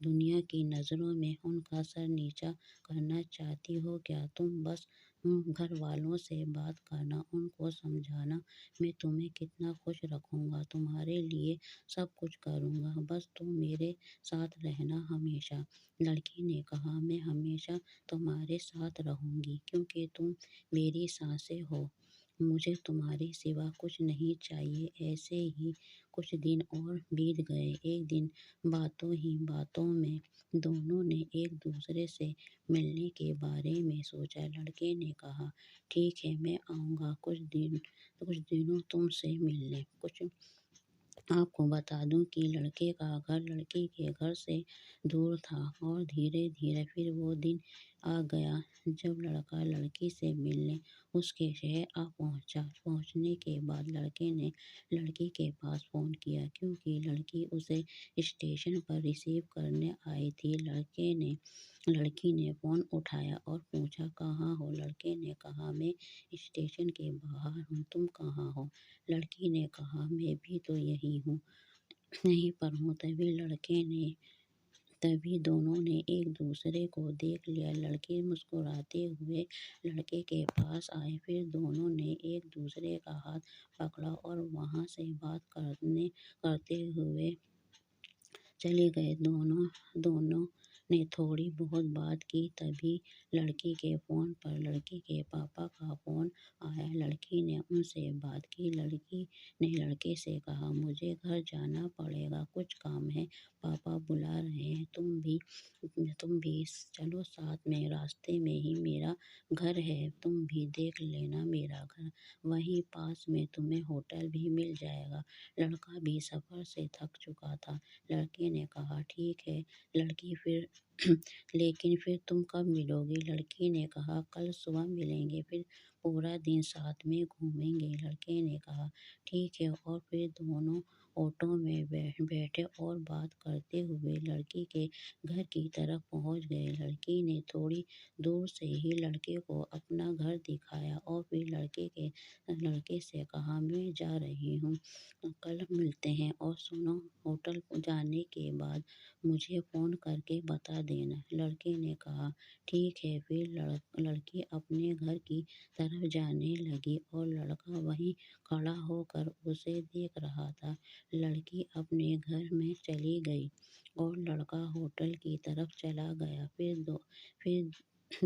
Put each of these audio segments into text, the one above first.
دنیا کی نظروں میں ان کا سر نیچا کرنا چاہتی ہو کیا؟ تم بس گھر والوں سے بات کرنا، ان کو سمجھانا، میں تمہیں کتنا خوش رکھوں گا، تمہارے لیے سب کچھ کروں گا، بس تم میرے ساتھ رہنا ہمیشہ۔ لڑکی نے کہا، میں ہمیشہ تمہارے ساتھ رہوں گی، کیونکہ تم میری سانسیں ہو، مجھے تمہارے سوا کچھ نہیں چاہیے۔ ایسے ہی کچھ دن اور بیت گئے۔ ایک دن باتوں ہی باتوں میں دونوں نے ایک دوسرے سے ملنے کے بارے میں سوچا۔ لڑکے نے کہا، ٹھیک ہے، میں آؤں گا کچھ دنوں تم سے ملنے۔ آپ کو بتا دوں کہ لڑکے کا گھر لڑکی کے گھر سے دور تھا، اور دھیرے دھیرے پھر وہ دن آ گیا جب لڑکا لڑکی سے ملنے اس کے شہر آ پہنچا۔ پہنچنے کے بعد لڑکے نے لڑکی کے پاس فون کیا، کیونکہ لڑکی اسے اسٹیشن پر ریسیو کرنے آئی تھی۔ لڑکی نے فون اٹھایا اور پوچھا، کہاں ہو؟ لڑکے نے کہا، میں اسٹیشن کے باہر ہوں، تم کہاں ہو؟ لڑکی نے کہا، میں بھی تو یہیں پر ہوں۔ تبھی دونوں نے ایک دوسرے کو دیکھ لیا۔ لڑکی مسکراتے ہوئے لڑکے کے پاس آئی، پھر دونوں نے ایک دوسرے کا ہاتھ پکڑا اور وہاں سے بات کرتے ہوئے چلے گئے۔ دونوں نے تھوڑی بہت بات کی، تبھی لڑکی کے فون پر لڑکی کے پاپا کا فون آیا۔ لڑکی نے ان سے بات کی۔ لڑکی نے لڑکے سے کہا، مجھے گھر جانا پڑے گا، کچھ کام ہے، پاپا بلا رہے ہیں، تم بھی چلو ساتھ میں، راستے میں ہی میرا گھر ہے، تم بھی دیکھ لینا میرا گھر، وہیں پاس میں تمہیں ہوٹل بھی مل جائے گا۔ لڑکا بھی سفر سے تھک چکا تھا۔ لڑکے نے کہا، ٹھیک ہے لیکن پھر تم کب ملو گی؟ لڑکی نے کہا، کل صبح ملیں گے، پھر پورا دن ساتھ میں گھومیں گے۔ لڑکے نے کہا، ٹھیک ہے، اور پھر دونوں آٹو میں بیٹھے اور بات کرتے ہوئے لڑکی کے گھر کی طرف پہنچ گئے۔ لڑکی نے تھوڑی دور سے ہی لڑکے کو اپنا گھر دکھایا اور پھر لڑکے سے کہا، میں جا رہی ہوں، کل ملتے ہیں، اور سنو، ہوٹل جانے کے بعد مجھے فون کر کے بتا دینا۔ لڑکے نے کہا، ٹھیک ہے۔ پھر لڑکی اپنے گھر کی طرف جانے لگی اور لڑکا وہیں کھڑا ہو کر اسے دیکھ رہا تھا۔ لڑکی اپنے گھر میں چلی گئی اور لڑکا ہوٹل کی طرف چلا گیا۔ پھر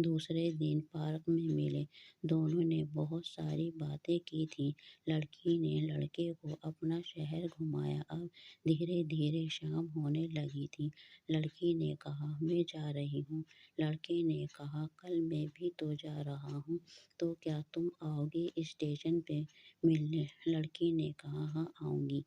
دوسرے دن پارک میں ملے۔ دونوں نے بہت ساری باتیں کی تھیں۔ لڑکی نے لڑکے کو اپنا شہر گھمایا۔ اب دھیرے دھیرے شام ہونے لگی تھی۔ لڑکی نے کہا، میں جا رہی ہوں۔ لڑکے نے کہا، کل میں بھی تو جا رہا ہوں، تو کیا تم آؤ گی اسٹیشن پہ ملنے؟ لڑکی نے کہا، ہاں، آؤں گی۔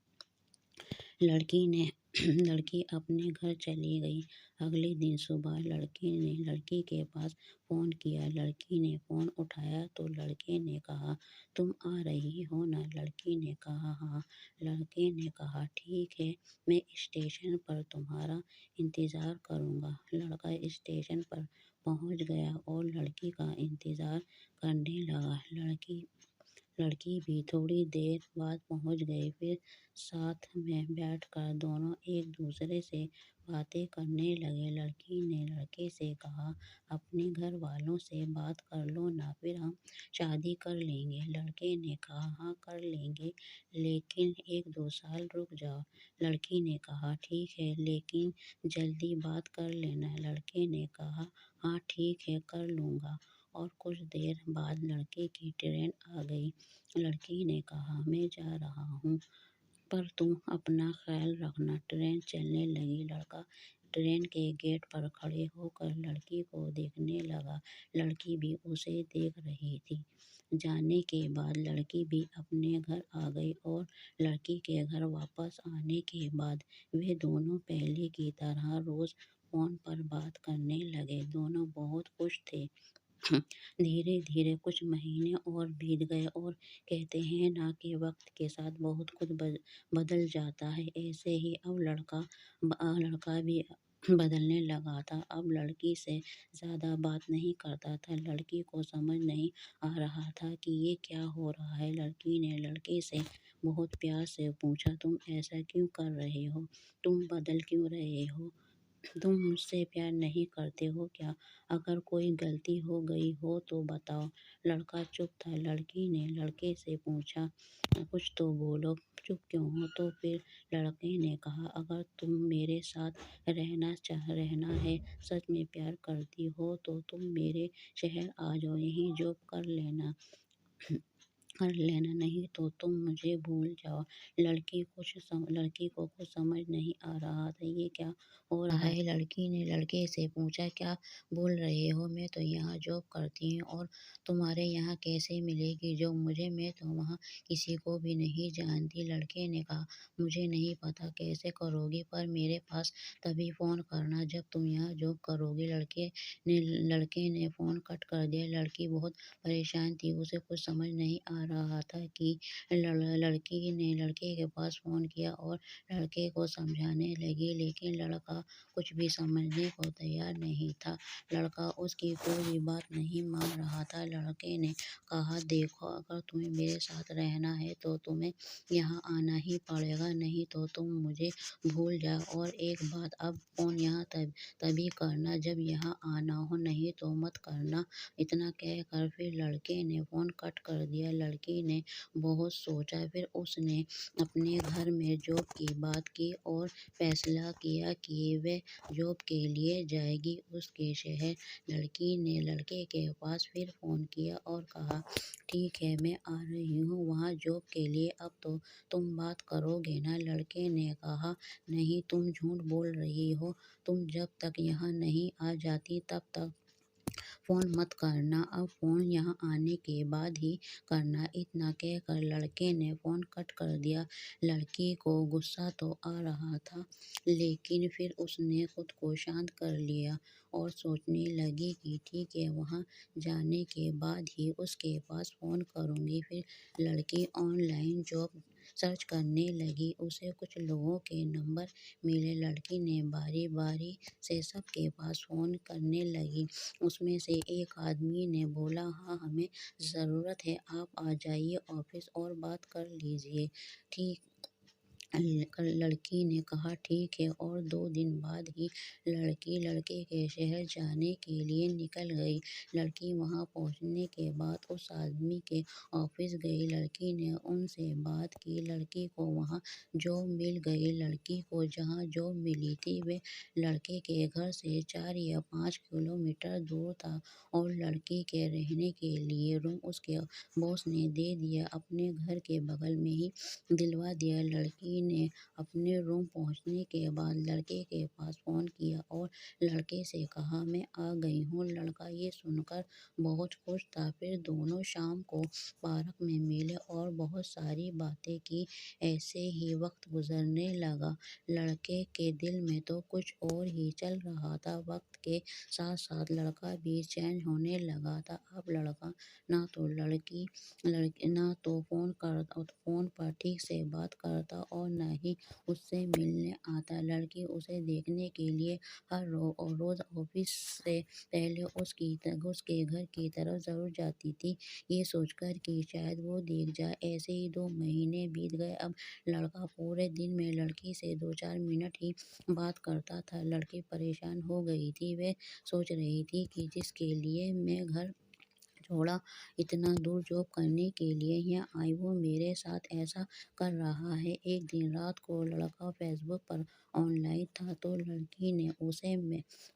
لڑکی اپنے گھر چلی گئی۔ اگلے دن صبح لڑکے نے لڑکی کے پاس فون کیا۔ لڑکی نے فون اٹھایا تو لڑکے نے کہا، تم آ رہی ہو نا؟ لڑکی نے کہا، ہاں۔ لڑکے نے کہا، ٹھیک ہے، میں اسٹیشن پر تمہارا انتظار کروں گا۔ لڑکا اسٹیشن پر پہنچ گیا اور لڑکی کا انتظار کرنے لگا۔ لڑکی بھی تھوڑی دیر بعد پہنچ گئی۔ پھر ساتھ میں بیٹھ کر دونوں ایک دوسرے سے باتیں کرنے لگے۔ لڑکی نے لڑکے سے کہا، اپنے گھر والوں سے بات کر لو نا، پھر ہم شادی کر لیں گے۔ لڑکے نے کہا، ہاں، کر لیں گے، لیکن 1-2 سال رک جاؤ۔ لڑکی نے کہا، ٹھیک ہے، لیکن جلدی بات کر لینا۔ لڑکے نے کہا، ہاں، ٹھیک ہے، کر لوں گا۔ اور کچھ دیر بعد لڑکے کی ٹرین آ گئی۔ لڑکی نے کہا، میں جا رہا ہوں، پر تم اپنا خیال رکھنا۔ ٹرین چلنے لگی۔ لڑکا ٹرین کے گیٹ پر کھڑے ہو کر لڑکی کو دیکھنے لگا۔ لڑکی بھی اسے دیکھ رہی تھی۔ جانے کے بعد لڑکی بھی اپنے گھر آ گئی اور لڑکی کے گھر واپس آنے کے بعد وہ دونوں پہلے کی طرح روز فون پر بات کرنے لگے۔ دونوں بہت خوش تھے۔ دھیرے دھیرے کچھ مہینے اور بیت گئے، اور کہتے ہیں نا کہ وقت کے ساتھ بہت کچھ بدل جاتا ہے، ایسے ہی اب لڑکا بھی بدلنے لگا تھا۔ اب لڑکی سے زیادہ بات نہیں کرتا تھا۔ لڑکی کو سمجھ نہیں آ رہا تھا کہ یہ کیا ہو رہا ہے۔ لڑکی نے لڑکے سے بہت پیار سے پوچھا، تم ایسا کیوں کر رہے ہو؟ تم بدل کیوں رہے ہو؟ تم مجھ سے پیار نہیں کرتے ہو کیا؟ اگر کوئی غلطی ہو گئی ہو تو بتاؤ۔ لڑکا چپ تھا۔ لڑکی نے لڑکے سے پوچھا، کچھ تو بولو، چپ کیوں ہو؟ تو پھر لڑکے نے کہا، اگر تم میرے ساتھ رہنا ہے، سچ میں پیار کرتی ہو تو تم میرے شہر آ جاؤ، یہیں جاب کر لینا، نہیں تو تم مجھے بھول جاؤ۔ لڑکی کو کچھ سمجھ نہیں آ رہا تھا، یہ کیا ہو رہا ہے؟ لڑکی نے لڑکے سے پوچھا، کیا بول رہے ہو؟ میں تو یہاں جاب کرتی ہوں اور تمہارے یہاں کیسے ملے گی جاب مجھے؟ میں تو وہاں کسی کو بھی نہیں جانتی۔ لڑکے نے کہا، مجھے نہیں پتا کیسے کرو گی، پر میرے پاس تبھی فون کرنا جب تم یہاں جاب کرو گی۔ لڑکے نے فون کٹ کر دیا۔ لڑکی بہت پریشان تھی، اسے کچھ سمجھ نہیں آ رہا تھا کہ لڑکی نے لڑکے کے پاس فون کیا اور لڑکے کو سمجھانے لگی، لیکن لڑکا کچھ بھی سمجھنے کو تیار نہیں تھا۔ لڑکا اس کی کوئی بات نہیں مان رہا تھا۔ لڑکے نے کہا، دیکھو، اگر تمہیں میرے ساتھ رہنا ہے تو تمہیں یہاں آنا ہی پڑے گا، نہیں تو تم مجھے بھول جاؤ، اور ایک بات، اب فون یہاں تبھی کرنا جب یہاں آنا ہو، نہیں تو مت کرنا۔ اتنا کہہ کر پھر لڑکے نے فون کٹ کر دیا۔ لڑکی نے بہت سوچا، پھر اس نے اپنے گھر میں جاب کی بات کی اور فیصلہ کیا کہ وہ جاب کے لیے جائے گی اس کے شہر۔ لڑکی نے لڑکے کے پاس پھر فون کیا اور کہا، ٹھیک ہے، میں آ رہی ہوں وہاں جاب کے لیے، اب تو تم بات کرو گے نا؟ لڑکے نے کہا، نہیں، تم جھوٹ بول رہی ہو، تم جب تک یہاں نہیں آ جاتی تب تک فون مت کرنا، اب فون یہاں آنے کے بعد ہی کرنا۔ اتنا کہہ کر لڑکے نے فون کٹ کر دیا۔ لڑکی کو غصہ تو آ رہا تھا، لیکن پھر اس نے خود کو شانت کر لیا اور سوچنے لگی کہ ٹھیک ہے، وہاں جانے کے بعد ہی اس کے پاس فون کروں گی۔ پھر لڑکی آن لائن جاب سرچ کرنے لگی، اسے کچھ لوگوں کے نمبر ملے۔ لڑکی نے باری باری سے سب کے پاس فون کرنے لگی۔ اس میں سے ایک آدمی نے بولا، ہاں، ہمیں ضرورت ہے، آپ آ جائیے آفس اور بات کر لیجیے۔ ٹھیک، لڑکی نے کہا، ٹھیک ہے، اور 2 دن بعد ہی لڑکی لڑکے کے شہر جانے کے لیے نکل گئی۔ لڑکی وہاں پہنچنے کے بعد اس آدمی کے آفس گئی۔ لڑکی نے ان سے بات کی۔ لڑکی کو وہاں جاب مل گئی۔ لڑکی کو جہاں جاب ملی تھی وہ لڑکے کے گھر سے 4 یا 5 کلومیٹر دور تھا، اور لڑکی کے رہنے کے لیے روم اس کے باس نے دے دیا، اپنے گھر کے بغل میں ہی دلوا دیا۔ لڑکی نے اپنے روم پہنچنے کے بعد لڑکے کے پاس فون کیا اور لڑکے سے کہا، میں آ گئی ہوں۔ لڑکا یہ سن کر بہت خوش تھا۔ پھر دونوں شام کو پارک میں ملے اور بہت ساری باتیں کی۔ ایسے ہی وقت گزرنے لگا۔ لڑکے کے دل میں تو کچھ اور ہی چل رہا تھا۔ وقت کے ساتھ ساتھ لڑکا بھی چینج ہونے لگا تھا۔ اب لڑکا نہ تو فون پر ٹھیک سے بات کرتا اور نہ ہی اس سے ملنے آتا۔ لڑکی اسے دیکھنے کے لیے ہر روز آفس سے پہلے اس کے گھر کی طرف ضرور جاتی تھی، یہ سوچ کر کہ شاید وہ دیکھ جائے۔ ایسے ہی 2 مہینے بیت گئے۔ اب لڑکا پورے دن میں لڑکی سے 2-4 منٹ ہی بات کرتا تھا۔ لڑکی پریشان ہو گئی تھی۔ وہ سوچ رہی تھی کہ جس کے لیے میں گھر چھوڑا، اتنا دور جاب کرنے کے لیے یہاں آئی، وہ میرے ساتھ ایسا کر رہا ہے۔ ایک دن رات کو لڑکا face book per on line تھا تو لڑکی نے اسے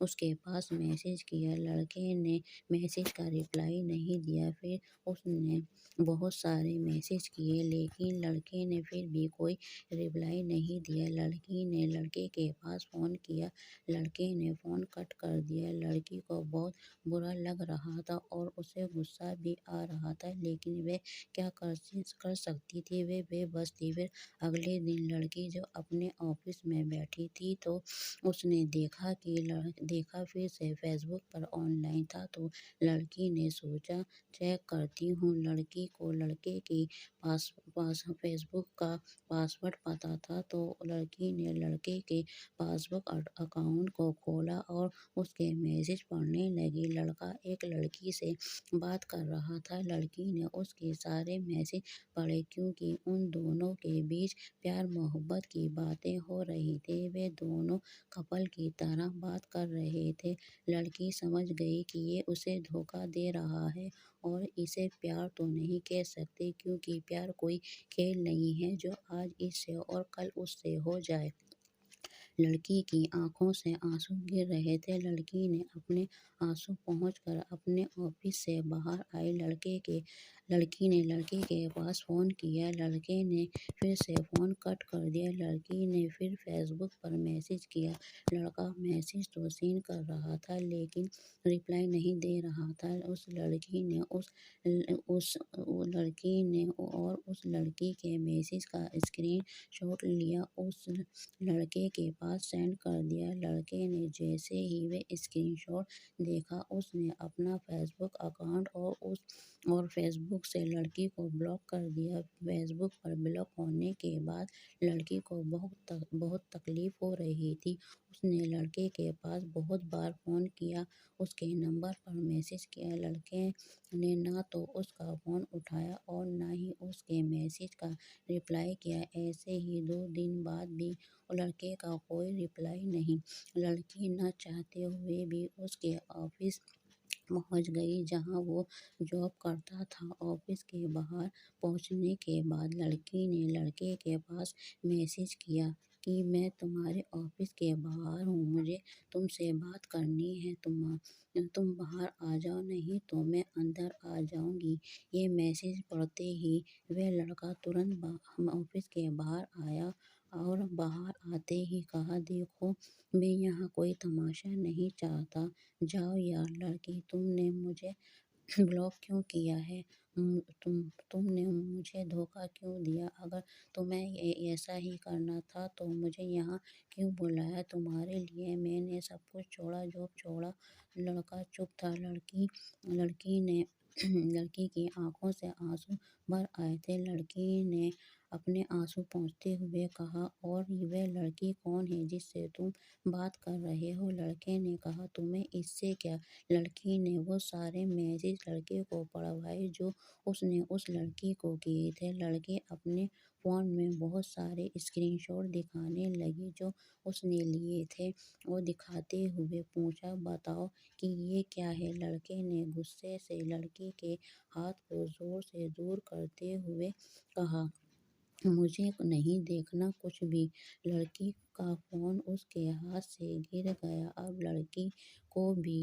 اس کے پاس میسج کیا۔ لڑکے نے میسج کا رپلائی نہیں دیا۔ پھر اس نے بہت سارے میسج کیے، لیکن لڑکے نے پھر بھی کوئی رپلائی نہیں دیا۔ لڑکی نے لڑکے کے پاس فون کیا، لڑکے نے فون کٹ کر دیا۔ لڑکی کو بہت برا لگ رہا تھا اور اسے غصہ بھی آ رہا تھا، لیکن وہ کیا کر سکتی تھی، وہ بے بس تھی۔ پھر اگلے دن لڑکی جب اپنے آفس میں بیٹھی تھی تو اس نے دیکھا پھر سے face book per on line تھا، تو لڑکی نے سوچا، چیک کرتی ہوں۔ لڑکی کو لڑکے کی فیس بک کا پاسورڈ پتا تھا، تو لڑکی نے لڑکے کے فیس بک اکاؤنٹ کو کھولا اور اس کے میسج پڑھنے لگی۔ لڑکا ایک لڑکی سے بات بات کر رہا تھا۔ لڑکی نے اس کے سارے میسج پڑھے کیونکہ ان دونوں کے بیچ پیار محبت کی باتیں ہو رہی تھیں۔ وہ دونوں کپل کی طرح بات کر رہے تھے۔ لڑکی سمجھ گئی کہ یہ اسے دھوکہ دے رہا ہے اور اسے پیار تو نہیں کہہ سکتی کیونکہ پیار کوئی کھیل نہیں ہے جو آج اس سے اور کل اس سے ہو جائے۔ لڑکی کی آنکھوں سے آنسو گر رہے تھے۔ لڑکی نے اپنے آنسو پوچھ کر اپنے آفس سے باہر آئی۔ لڑکی نے لڑکے کے پاس فون کیا۔ لڑکے نے پھر سے فون کٹ کر دیا۔ لڑکی نے پھر فیس بک پر میسج کیا۔ لڑکا میسج تو سین کر رہا تھا لیکن رپلائی نہیں دے رہا تھا۔ اس لڑکی نے اس لڑکی کے میسج کا اسکرین شاٹ لیا، اس لڑکے کے پاس سینڈ کر دیا۔ لڑکے نے جیسے ہی وہ اسکرین شاٹ دیکھا، اس نے اپنا فیس بک اکاؤنٹ اور فیس بک سے لڑکی کو بلاک کر دیا۔ فیس بک پر بلاک ہونے کے بعد لڑکی کو بہت تکلیف ہو رہی تھی۔ اس نے لڑکے کے پاس بہت بار فون کیا، اس کے نمبر پر میسج کیا۔ لڑکے نے نہ تو اس کا فون اٹھایا اور نہ ہی اس کے میسج کا رپلائی کیا۔ ایسے ہی 2 دن بعد بھی لڑکے کا کوئی رپلائی نہیں۔ لڑکی نہ چاہتے ہوئے بھی اس کے آفس پہنچ گئی جہاں وہ جاب کرتا تھا۔ آفس کے باہر پہنچنے کے بعد لڑکی نے لڑکے کے پاس میسج کیا کہ میں تمہارے آفس کے باہر ہوں، مجھے تم سے بات کرنی ہے، تم باہر آ جاؤ نہیں تو میں اندر آ جاؤں گی۔ یہ میسج پڑھتے ہی وہ لڑکا ترنت آفس کے باہر آیا اور باہر آتے ہی کہا، دیکھو میں یہاں کوئی تماشا نہیں چاہتا، جاؤ یار۔ لڑکی، تم نے مجھے بلاک کیوں کیا ہے؟ تم نے مجھے دھوکہ کیوں دیا؟ اگر تمہیں ایسا ہی کرنا تھا تو مجھے یہاں کیوں بلایا؟ تمہارے لیے میں نے سب کچھ چھوڑا، جاب چھوڑا۔ لڑکا چپ تھا۔ لڑکی کی آنکھوں سے آنسو بھر آئے تھے۔ لڑکی نے اپنے آنسو پوچھتے ہوئے کہا، اور وہ لڑکی کون ہے جس سے تم بات کر رہے ہو؟ لڑکے نے کہا، تمہیں اس سے کیا؟ لڑکی نے وہ سارے میسج لڑکے کو پڑھوائے جو اس نے اس لڑکی کو کیے تھے۔ لڑکی اپنے فون میں بہت سارے اسکرین شاٹ دکھانے لگی جو اس نے لیے تھے اور دکھاتے ہوئے پوچھا، بتاؤ کہ یہ کیا ہے؟ لڑکے نے غصے سے لڑکی کے ہاتھ کو زور سے دور کرتے ہوئے کہا، مجھے نہیں دیکھنا کچھ بھی۔ لڑکی کا فون اس کے ہاتھ سے گر گیا۔ اب لڑکی کو بھی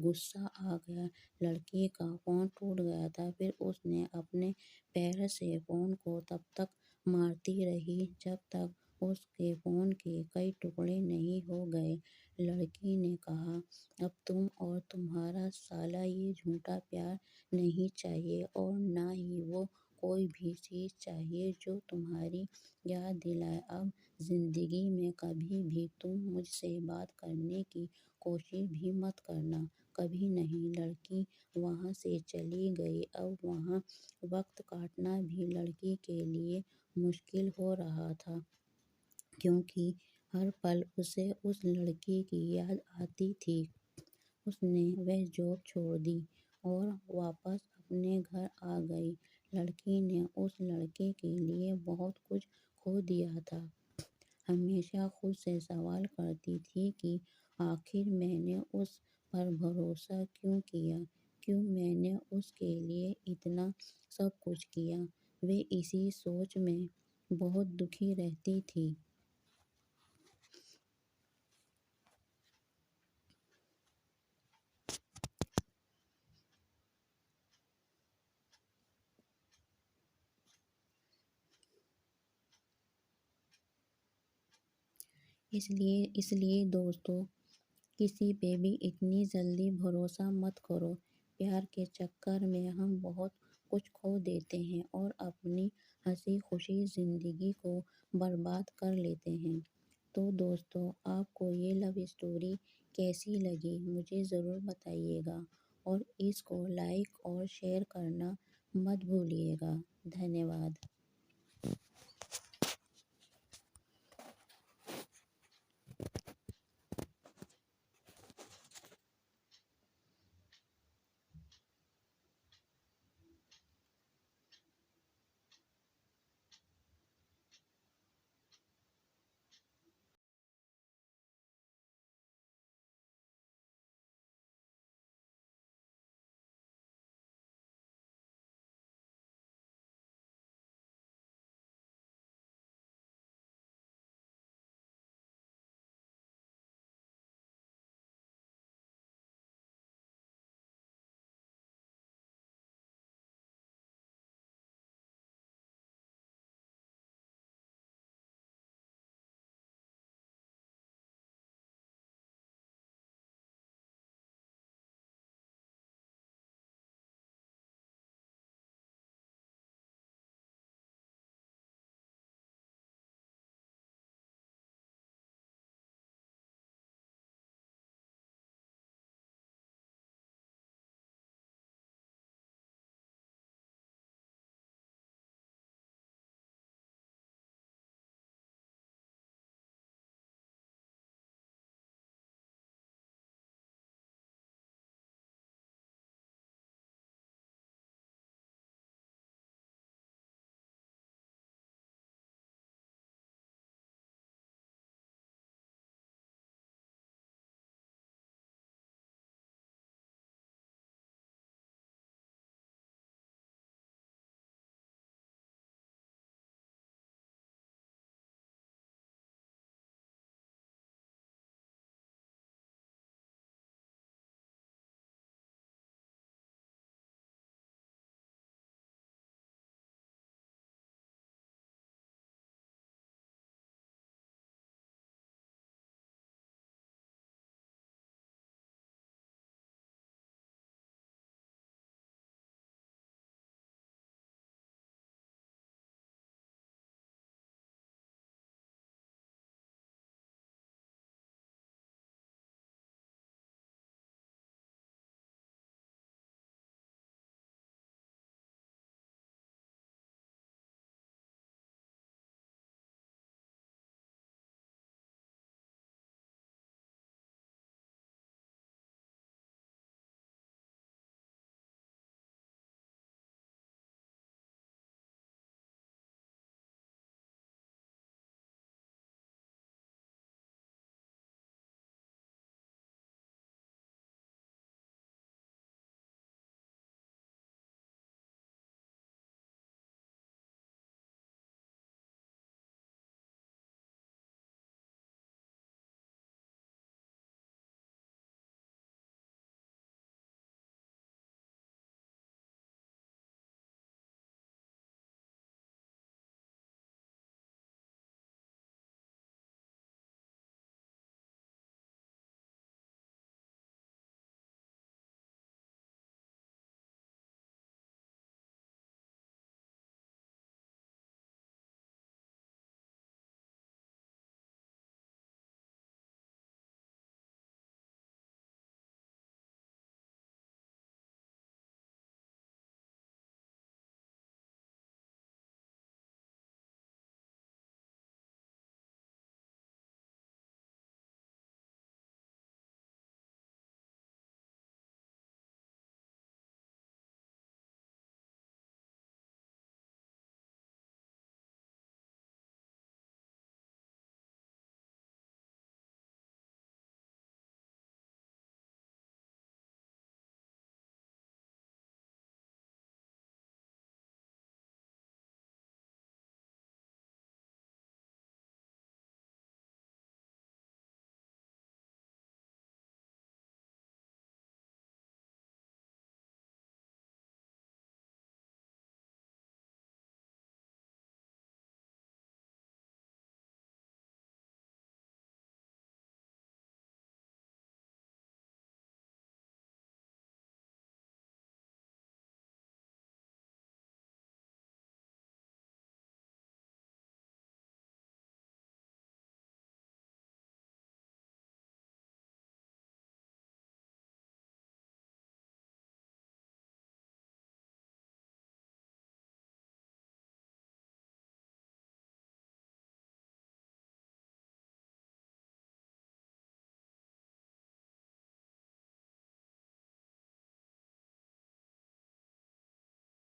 غصہ آ گیا۔ لڑکی کا فون ٹوٹ گیا تھا۔ پھر اس نے اپنے پیر سے فون کو تب تک مارتی رہی جب تک اس کے فون کے کئی ٹکڑے نہیں ہو گئے۔ لڑکی نے کہا، اب تم اور تمہارا سالہ یہ جھوٹا پیار نہیں چاہیے اور نہ ہی وہ کوئی بھی چیز چاہیے جو تمہاری یاد دلائے۔ اب زندگی میں کبھی بھی تم مجھ سے بات کرنے کی کوشش بھی مت کرنا، کبھی نہیں۔ لڑکی وہاں سے چلی گئی۔ اب وہاں وقت کاٹنا بھی لڑکی کے لیے مشکل ہو رہا تھا کیونکہ ہر پل اسے اس لڑکی کی یاد آتی تھی۔ اس نے وہ جاب چھوڑ دی اور واپس اپنے گھر آ گئی۔ لڑکی نے اس لڑکے کے لیے بہت کچھ کھو دیا تھا۔ ہمیشہ خود سے سوال کرتی تھی کہ آخر میں نے اس پر بھروسہ کیوں کیا؟ کیوں میں نے اس کے لیے اتنا سب کچھ کیا؟ وہ اسی سوچ میں بہت دکھی رہتی تھی۔ اس لیے دوستو، کسی پہ بھی اتنی جلدی بھروسہ مت کرو۔ پیار کے چکر میں ہم بہت کچھ کھو دیتے ہیں اور اپنی ہنسی خوشی زندگی کو برباد کر لیتے ہیں۔ تو دوستو، آپ کو یہ لو اسٹوری کیسی لگی مجھے ضرور بتائیے گا اور اس کو لائک اور شیئر کرنا مت بھولیے گا۔ دھنیہ واد۔